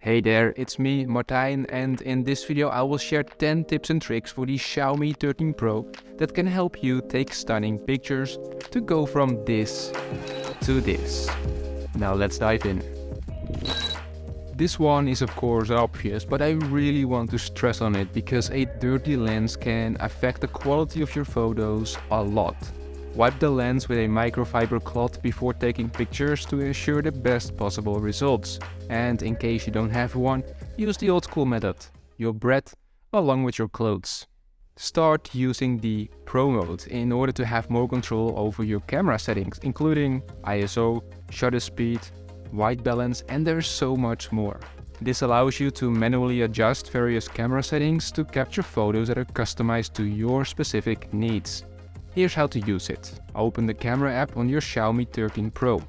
Hey there, it's me, Martijn, and in this video I will share 10 tips and tricks for the Xiaomi 13 Pro that can help you take stunning pictures to go from this to this. Now let's dive in. This one is of course obvious, but I really want to stress on it because a dirty lens can affect the quality of your photos a lot. Wipe the lens with a microfiber cloth before taking pictures to ensure the best possible results. And in case you don't have one, use the old school method, your breath along with your clothes. Start using the Pro mode in order to have more control over your camera settings, including ISO, shutter speed, white balance, and there's so much more. This allows you to manually adjust various camera settings to capture photos that are customized to your specific needs. Here's how to use it. Open the camera app on your Xiaomi 13 Pro.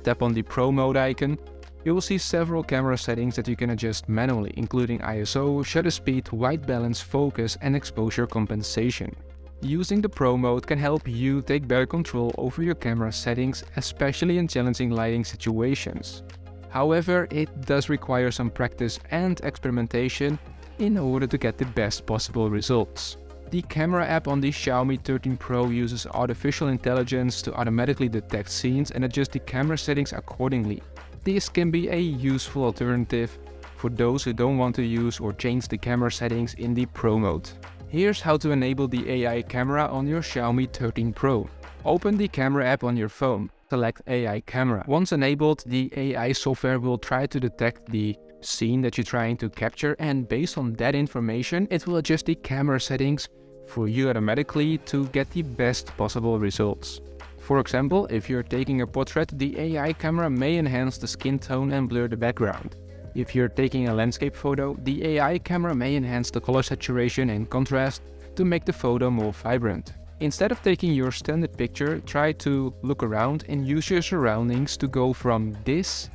Tap on the Pro mode icon. You will see several camera settings that you can adjust manually, including ISO, shutter speed, white balance, focus, and exposure compensation. Using the Pro mode can help you take better control over your camera settings, especially in challenging lighting situations. However, it does require some practice and experimentation in order to get the best possible results. The camera app on the Xiaomi 13 Pro uses artificial intelligence to automatically detect scenes and adjust the camera settings accordingly. This can be a useful alternative for those who don't want to use or change the camera settings in the Pro mode. Here's how to enable the AI camera on your Xiaomi 13 Pro. Open the camera app on your phone. Select AI camera. Once enabled, the AI software will try to detect the scene that you're trying to capture, and based on that information, it will adjust the camera settings for you automatically to get the best possible results. For example, if you're taking a portrait, the AI camera may enhance the skin tone and blur the background. If you're taking a landscape photo, the AI camera may enhance the color saturation and contrast to make the photo more vibrant. Instead of taking your standard picture, try to look around and use your surroundings to go from this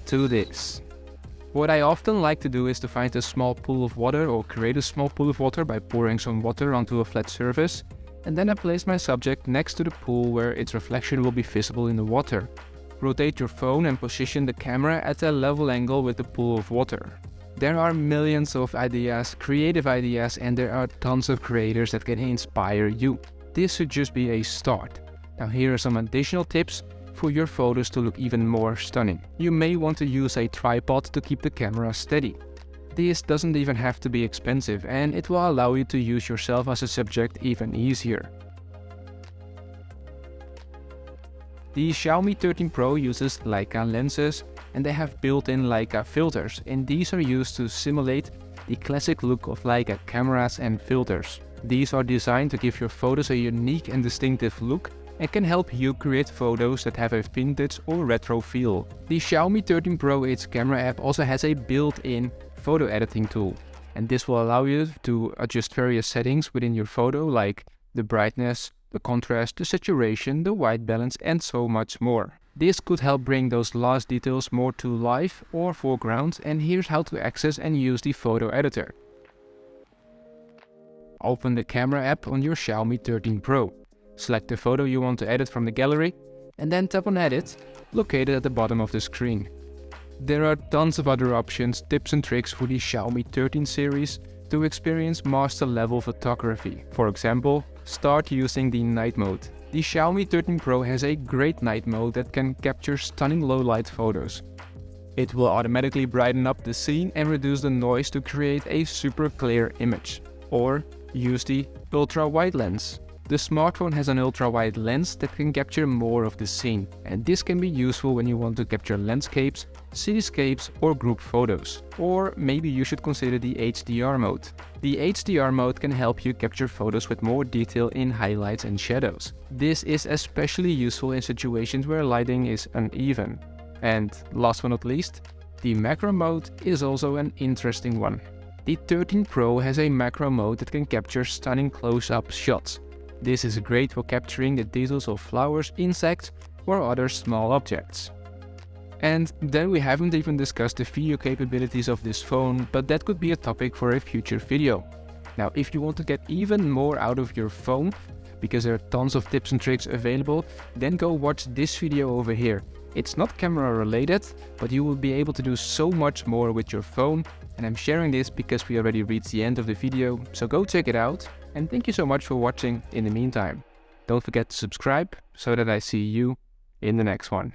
to this. What I often like to do is to find a small pool of water or create a small pool of water by pouring some water onto a flat surface, and then I place my subject next to the pool where its reflection will be visible in the water. Rotate your phone and position the camera at a level angle with the pool of water. There are millions of ideas, creative ideas, and there are tons of creators that can inspire you. This should just be a start. Now here are some additional tips for your photos to look even more stunning. You may want to use a tripod to keep the camera steady. This doesn't even have to be expensive, and it will allow you to use yourself as a subject even easier. The Xiaomi 13 Pro uses Leica lenses, and they have built-in Leica filters, and these are used to simulate the classic look of Leica cameras and filters. These are designed to give your photos a unique and distinctive look and can help you create photos that have a vintage or retro feel. The Xiaomi 13 Pro, its camera app, also has a built-in photo editing tool, and this will allow you to adjust various settings within your photo like the brightness, the contrast, the saturation, the white balance, and so much more. This could help bring those last details more to life or foreground, and here's how to access and use the photo editor. Open the camera app on your Xiaomi 13 Pro. Select the photo you want to edit from the gallery, and then tap on Edit, located at the bottom of the screen. There are tons of other options, tips and tricks for the Xiaomi 13 series to experience master level photography. For example, start using the night mode. The Xiaomi 13 Pro has a great night mode that can capture stunning low light photos. It will automatically brighten up the scene and reduce the noise to create a super clear image. Or use the ultra wide lens. The smartphone has an ultra-wide lens that can capture more of the scene, and this can be useful when you want to capture landscapes, cityscapes, or group photos. Or maybe you should consider the HDR mode. The HDR mode can help you capture photos with more detail in highlights and shadows. This is especially useful in situations where lighting is uneven. And last but not least, the macro mode is also an interesting one. The 13 Pro has a macro mode that can capture stunning close-up shots. This is great for capturing the details of flowers, insects, or other small objects. And then we haven't even discussed the video capabilities of this phone, but that could be a topic for a future video. Now, if you want to get even more out of your phone, because there are tons of tips and tricks available, then go watch this video over here. It's not camera related, but you will be able to do so much more with your phone, and I'm sharing this because we already reached the end of the video, so go check it out, and thank you so much for watching in the meantime. Don't forget to subscribe so that I see you in the next one.